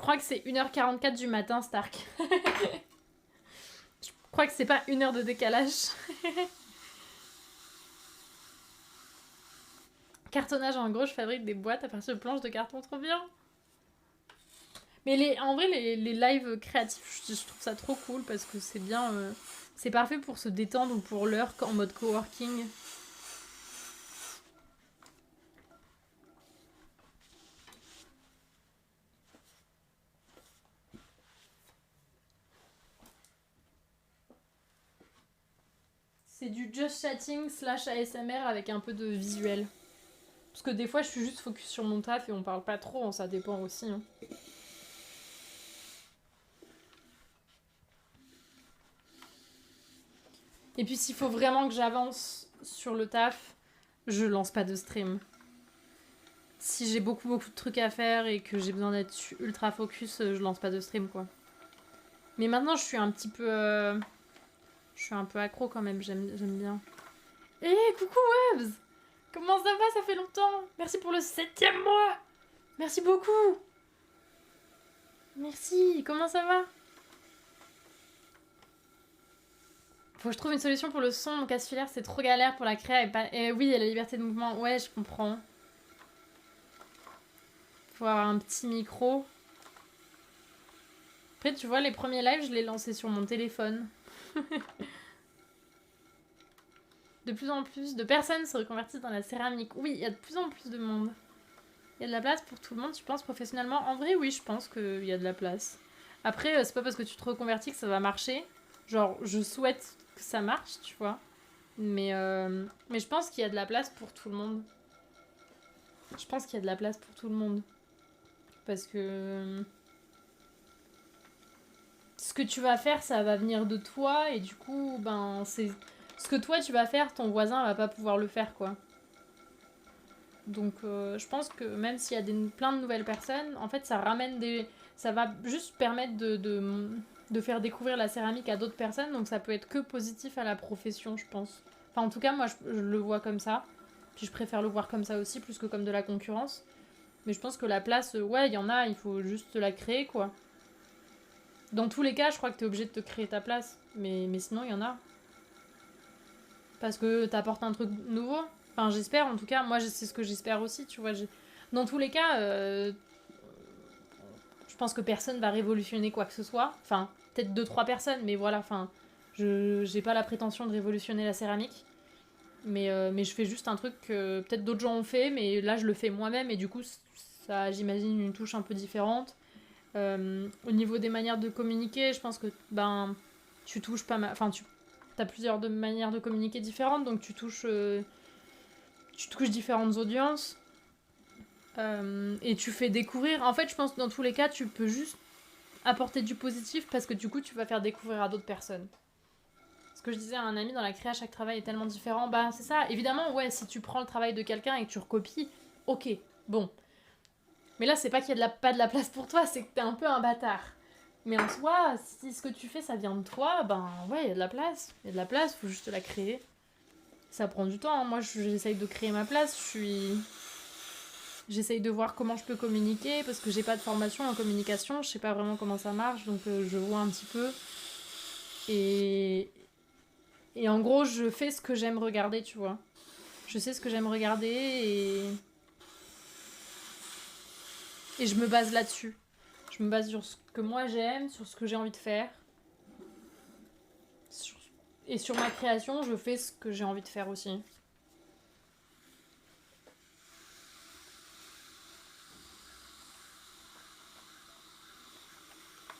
crois que c'est 1h44 du matin, Stark. Je crois que c'est pas 1 heure de décalage. Cartonnage, en gros, je fabrique des boîtes à partir de planches de carton, trop bien. Mais en vrai, les lives créatifs, je trouve ça trop cool parce que c'est bien... c'est parfait pour se détendre ou pour l'heure en mode coworking. C'est du just chatting / ASMR avec un peu de visuel. Parce que des fois, je suis juste focus sur mon taf et on parle pas trop, ça dépend aussi. Hein. Et puis, s'il faut vraiment que j'avance sur le taf, je lance pas de stream. Si j'ai beaucoup de trucs à faire et que j'ai besoin d'être ultra focus, je lance pas de stream, quoi. Mais maintenant, je suis un petit peu... Je suis un peu accro quand même, j'aime bien. Eh, coucou Webs! Comment ça va? Ça fait longtemps! Merci pour le 7e mois! Merci beaucoup! Merci, comment ça va? Faut que je trouve une solution pour le son, mon casse filaire, c'est trop galère pour la créa et pas... Et oui, il y a la liberté de mouvement, ouais, je comprends. Faut avoir un petit micro. Après, tu vois, les premiers lives, je les lancés sur mon téléphone. De plus en plus de personnes se reconvertissent dans la céramique. Oui, il y a de plus en plus de monde. Il y a de la place pour tout le monde, tu penses, professionnellement? En vrai, oui, je pense qu'il y a de la place. Après, c'est pas parce que tu te reconvertis que ça va marcher. Genre, je souhaite que ça marche, tu vois. Mais je pense qu'il y a de la place pour tout le monde. Je pense qu'il y a de la place pour tout le monde. Parce que... ce que tu vas faire, ça va venir de toi. Et du coup, ben, c'est... ce que toi, tu vas faire, ton voisin va pas pouvoir le faire, quoi. Donc, je pense que même s'il y a plein de nouvelles personnes, en fait, ça ramène des... ça va juste permettre de faire découvrir la céramique à d'autres personnes. Donc, ça peut être que positif à la profession, je pense. Enfin, en tout cas, moi, je le vois comme ça. Puis, je préfère le voir comme ça aussi, plus que comme de la concurrence. Mais je pense que la place, ouais, il y en a, il faut juste la créer, quoi. Dans tous les cas, je crois que t'es obligé de te créer ta place. Mais sinon, il y en a. Parce que t'apportes un truc nouveau. Enfin, j'espère, en tout cas. Moi, c'est ce que j'espère aussi, tu vois. Dans tous les cas, je pense que personne va révolutionner quoi que ce soit. Enfin, peut-être 2-3 personnes, mais voilà, enfin... j'ai pas la prétention de révolutionner la céramique. Mais je fais juste un truc que peut-être d'autres gens ont fait, mais là, je le fais moi-même. Et du coup, ça, j'imagine, une touche un peu différente. Au niveau des manières de communiquer, je pense que ben, tu touches pas mal. Enfin, tu as plusieurs manières de communiquer différentes, donc tu touches différentes audiences et tu fais découvrir. En fait, je pense que dans tous les cas, tu peux juste apporter du positif parce que du coup, tu vas faire découvrir à d'autres personnes. Ce que je disais à un ami, dans la créa, chaque travail est tellement différent. Bah, c'est ça. Évidemment, ouais, si tu prends le travail de quelqu'un et que tu recopies, ok, bon. Mais là, c'est pas qu'il y a pas de la place pour toi, c'est que t'es un peu un bâtard. Mais en soi, si ce que tu fais, ça vient de toi, ben ouais, il y a de la place. Il y a de la place, faut juste la créer. Ça prend du temps, hein. Moi, j'essaye de créer ma place. J'essaye de voir comment je peux communiquer, parce que j'ai pas de formation en communication, je sais pas vraiment comment ça marche, donc je vois un petit peu. Et en gros, je fais ce que j'aime regarder, tu vois. Je sais ce que j'aime regarder et je me base là-dessus. Je me base sur ce que moi j'aime, sur ce que j'ai envie de faire. Et sur ma création, je fais ce que j'ai envie de faire aussi.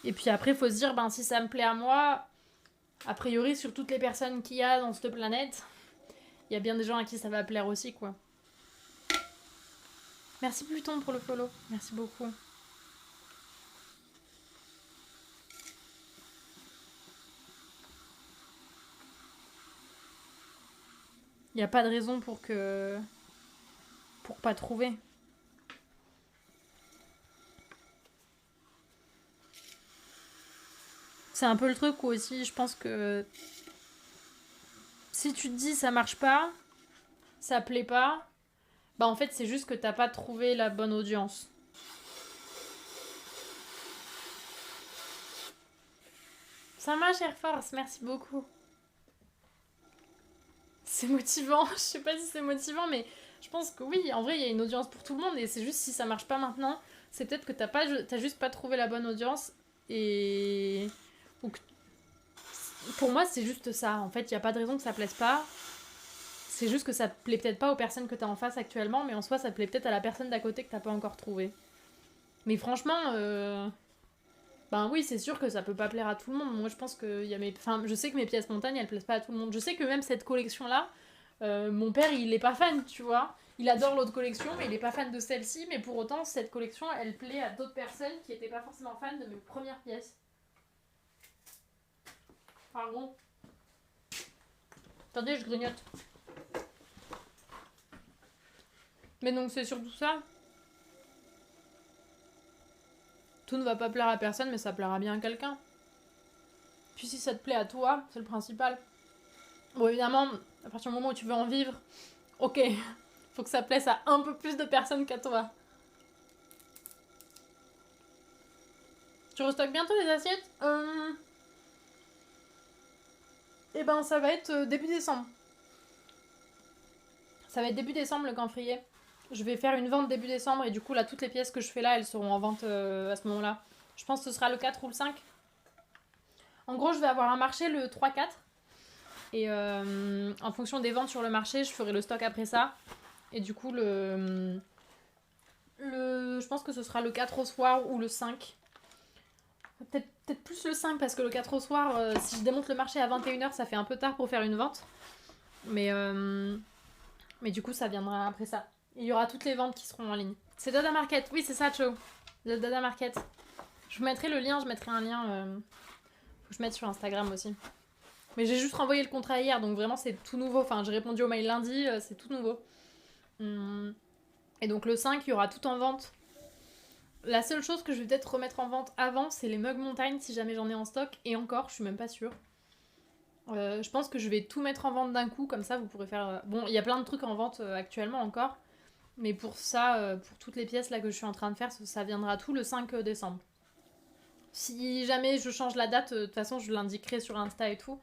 Et puis après, il faut se dire, ben, si ça me plaît à moi, a priori, sur toutes les personnes qu'il y a dans cette planète, il y a bien des gens à qui ça va plaire aussi, quoi. Merci Pluton pour le follow. Merci beaucoup. Il n'y a pas de raison pour pas trouver. C'est un peu le truc où aussi, je pense que si tu te dis ça marche pas, ça plaît pas, bah en fait c'est juste que t'as pas trouvé la bonne audience. Ça marche, Air Force, merci beaucoup. C'est motivant, je sais pas si c'est motivant, mais je pense que oui, en vrai, il y a une audience pour tout le monde, et c'est juste si ça marche pas maintenant, c'est peut-être que t'as juste pas trouvé la bonne audience, et... Ou que... Pour moi, c'est juste ça, en fait, il y a pas de raison que ça plaise pas, c'est juste que ça plaît peut-être pas aux personnes que t'as en face actuellement, mais en soi, ça plaît peut-être à la personne d'à côté que t'as pas encore trouvé. Mais franchement, ben oui, c'est sûr que ça peut pas plaire à tout le monde. Moi, je pense que y a mes... Enfin, je sais que mes pièces montagne, elles plaisent pas à tout le monde. Je sais que même cette collection-là, mon père, il est pas fan, tu vois. Il adore l'autre collection, mais il est pas fan de celle-ci. Mais pour autant, cette collection, elle plaît à d'autres personnes qui étaient pas forcément fans de mes premières pièces. Pardon. Attendez, je grignote. Mais donc, c'est surtout ça. Tout ne va pas plaire à personne, mais ça plaira bien à quelqu'un. Puis si ça te plaît à toi, c'est le principal. Bon, évidemment, à partir du moment où tu veux en vivre, ok, faut que ça plaise à un peu plus de personnes qu'à toi. Tu restockes bientôt les assiettes Eh ben, ça va être début décembre. Ça va être début décembre le camphrier. Je vais faire une vente début décembre et du coup, là, toutes les pièces que je fais là, elles seront en vente à ce moment-là. Je pense que ce sera le 4 ou le 5. En gros, je vais avoir un marché le 3-4. Et en fonction des ventes sur le marché, je ferai le stock après ça. Et du coup, je pense que ce sera le 4 au soir ou le 5. Peut-être plus le 5 parce que le 4 au soir, si je démonte le marché à 21h, ça fait un peu tard pour faire une vente. Mais du coup, ça viendra après ça. Il y aura toutes les ventes qui seront en ligne. C'est Dada Market, oui, c'est ça, Cho. Le Dada Market. Je vous mettrai le lien, je mettrai un lien. Faut que je mette sur Instagram aussi. Mais j'ai juste renvoyé le contrat hier, donc vraiment c'est tout nouveau. Enfin, j'ai répondu au mail lundi, c'est tout nouveau. Et donc le 5, il y aura tout en vente. La seule chose que je vais peut-être remettre en vente avant, c'est les mugs montagne si jamais j'en ai en stock. Et encore, je suis même pas sûre. Je pense que je vais tout mettre en vente d'un coup, comme ça vous pourrez faire... Bon, il y a plein de trucs en vente actuellement encore. Mais pour ça, pour toutes les pièces là que je suis en train de faire, ça viendra tout le 5 décembre. Si jamais je change la date, de toute façon je l'indiquerai sur Insta et tout.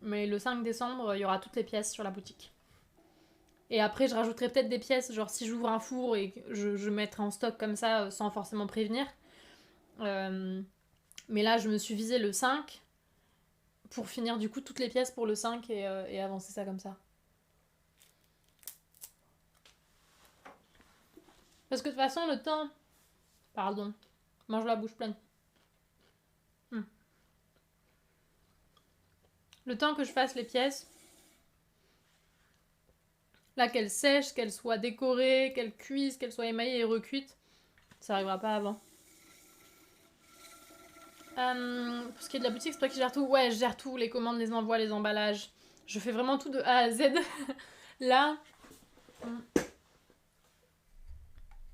Mais le 5 décembre, il y aura toutes les pièces sur la boutique. Et après, je rajouterai peut-être des pièces, genre si j'ouvre un four et je mettrai en stock comme ça, sans forcément prévenir. Mais là, je me suis visé le 5 pour finir du coup toutes les pièces pour le 5 et avancer ça comme ça. Parce que de toute façon, le temps... Pardon. Mange la bouche pleine. Le temps que je fasse les pièces... Là, qu'elles sèchent, qu'elles soient décorées, qu'elles cuisent, qu'elles soient émaillées et recuites, ça arrivera pas avant. Pour ce qui est de la boutique, c'est toi qui gères tout. Ouais, je gère tout, les commandes, les envois, les emballages. Je fais vraiment tout de A à Z. Là...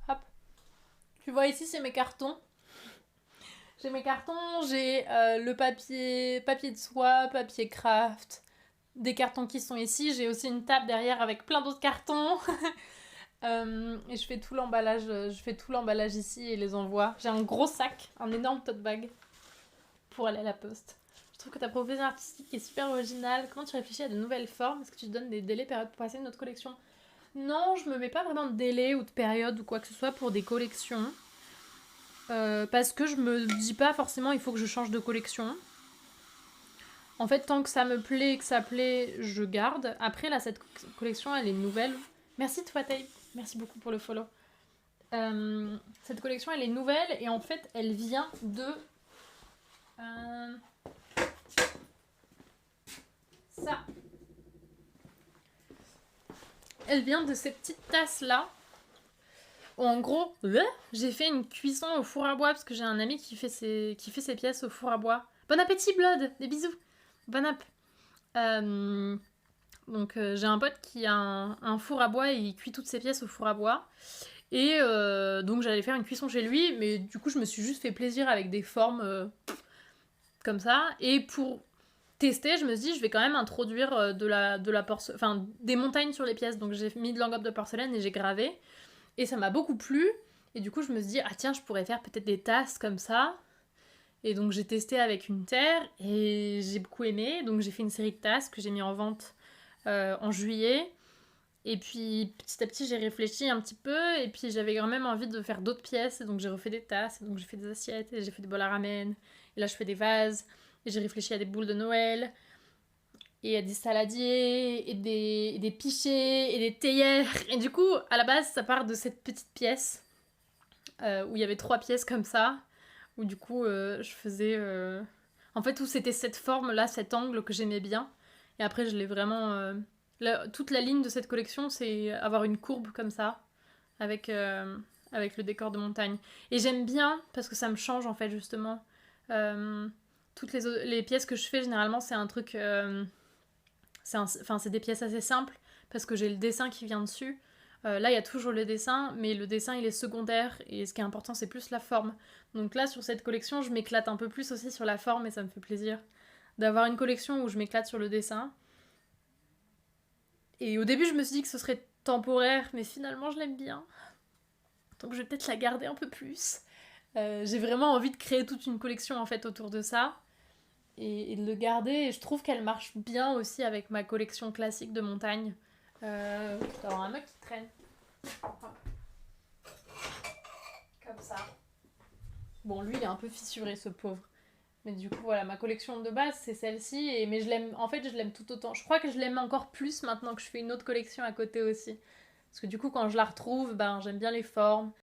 Hop. Tu vois ici, c'est mes cartons. J'ai mes cartons, j'ai le papier de soie, papier craft, des cartons qui sont ici. J'ai aussi une table derrière avec plein d'autres cartons. Et je fais tout l'emballage ici et les envoie. J'ai un gros sac, un énorme tote bag pour aller à la poste. Je trouve que ta proposition artistique est super originale. Comment tu réfléchis à de nouvelles formes? Est-ce que tu te donnes des délais, périodes pour passer une autre collection? Non, je me mets pas vraiment de délai ou de période ou quoi que ce soit pour des collections. Parce que je me dis pas forcément il faut que je change de collection. En fait, tant que ça me plaît et que ça plaît, je garde. Après, là, cette collection, elle est nouvelle. Merci, toi, Tape. Merci beaucoup pour le follow. Cette collection, elle est nouvelle et en fait, elle vient de... ça. Elle vient de ces petites tasses-là. En gros, j'ai fait une cuisson au four à bois parce que j'ai un ami qui fait ses pièces au four à bois. Bon appétit, Blood! Des bisous! Bon app! Donc j'ai un pote qui a un four à bois et il cuit toutes ses pièces au four à bois. Et donc j'allais faire une cuisson chez lui, mais du coup je me suis juste fait plaisir avec des formes comme ça. Et pour tester, je me suis dit je vais quand même introduire des montagnes sur les pièces. Donc j'ai mis de l'enveloppe de porcelaine et j'ai gravé. Et ça m'a beaucoup plu. Et du coup je me suis dit ah tiens je pourrais faire peut-être des tasses comme ça. Et donc j'ai testé avec une terre et j'ai beaucoup aimé. Donc j'ai fait une série de tasses que j'ai mis en vente en juillet. Et puis petit à petit j'ai réfléchi un petit peu et puis j'avais quand même envie de faire d'autres pièces. Et donc j'ai refait des tasses, et donc j'ai fait des assiettes, et j'ai fait des bols à ramen. Et là je fais des vases. Et j'ai réfléchi à des boules de Noël. Et à des saladiers, et des pichets, et des théières. Et du coup, à la base, ça part de cette petite pièce où il y avait 3 pièces comme ça. Où du coup, je faisais. En fait, où c'était cette forme-là, cet angle que j'aimais bien. Et après, je l'ai vraiment. Toute la ligne de cette collection, c'est avoir une courbe comme ça, avec, avec le décor de montagne. Et j'aime bien, parce que ça me change en fait, justement. Euh, toutes les pièces que je fais, généralement, c'est un truc. C'est des pièces assez simples, parce que j'ai le dessin qui vient dessus. Là, il y a toujours le dessin, mais le dessin, il est secondaire, et ce qui est important, c'est plus la forme. Donc là, sur cette collection, je m'éclate un peu plus aussi sur la forme, et ça me fait plaisir d'avoir une collection où je m'éclate sur le dessin. Et au début, je me suis dit que ce serait temporaire, mais finalement, je l'aime bien. Donc je vais peut-être la garder un peu plus. J'ai vraiment envie de créer toute une collection, en fait, autour de ça. Et de le garder, et je trouve qu'elle marche bien aussi avec ma collection classique de montagne. Je dois avoir un mec qui traîne. Comme ça. Bon, lui, il est un peu fissuré, ce pauvre. Mais du coup, voilà, ma collection de base, c'est celle-ci. Mais je l'aime, en fait, je l'aime tout autant. Je crois que je l'aime encore plus maintenant que je fais une autre collection à côté aussi. Parce que du coup, quand je la retrouve, ben, j'aime bien les formes.